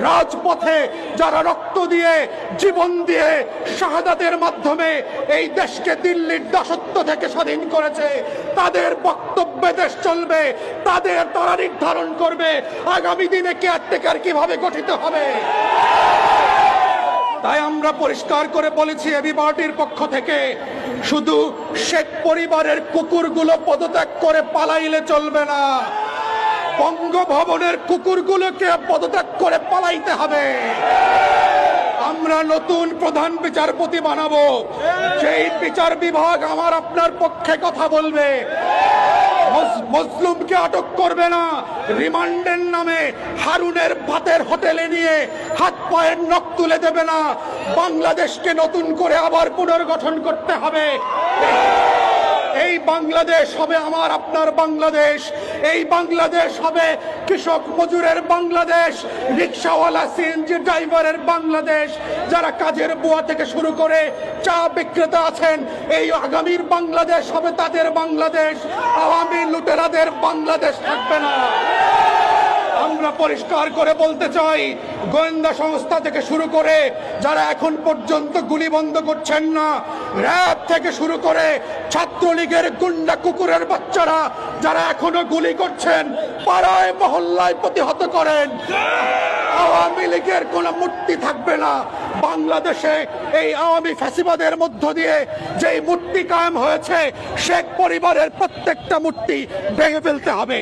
রাজপথে যারা রক্ত দিয়ে জীবন দিয়ে শাহাদাতের মাধ্যমে এই দেশকে দিল্লির দাসত্ব থেকে স্বাধীন করেছে, তাদের বক্তব্যে দেশ চলবে, তারা নির্ধারণ করবে আগামী দিনে কেয়ারটেকার কিভাবে গঠিত হবে। তাই আমরা পরিষ্কার করে বলেছি এবি পার্টির পক্ষ থেকে, শুধু শেখ পরিবারের কুকুরগুলো পদত্যাগ করে পালাইলে চলবে না, বঙ্গভবনের কুকুরগুলোকে পদত্যাগ করে পালাইতে হবে। আমরা নতুন প্রধান বিচারপতি বানাবো, সেই বিচার বিভাগ আমার আপনার পক্ষে কথা বলবে। মজলুমকে আটক করবে না, রিমান্ডের নামে হারুনের ভাতের হোটেলে নিয়ে হাত পায়ের নখ তুলে দেবে না। বাংলাদেশকে নতুন করে আবার পুনর্গঠন করতে হবে। এই বাংলাদেশ হবে আমার আপনার বাংলাদেশ, এই বাংলাদেশ হবে কৃষক মজুরের বাংলাদেশ, রিক্সাওয়ালা সিএনজি ড্রাইভারের বাংলাদেশ, যারা কাজের বুয়া থেকে শুরু করে চা বিক্রেতা আছেন, এই আগামীর বাংলাদেশ হবে তাদের বাংলাদেশ। আওয়ামী লুটেরাদের বাংলাদেশ থাকবে না। আমরা পরিষ্কার করে বলতে চাই, গোয়েন্দা সংস্থা থেকে শুরু করে যারা এখন পর্যন্ত গুলি বন্ধ করছেন না, র‍্যাব থেকে শুরু করে ছাত্রলীগের গুন্ডা কুকুরের বাচ্চারা যারা এখনো গুলি করছেন, পাড়ায় মহল্লায় প্রতিহত করেন, আওয়ামী লীগের কোনো মূর্তি থাকবে না বাংলাদেশে। এই আওয়ামী ফ্যাসিবাদের মধ্য দিয়ে যেই মূর্তি কায়েম হয়েছে, শেখ পরিবারের প্রত্যেকটা মূর্তি ভেঙে ফেলতে হবে।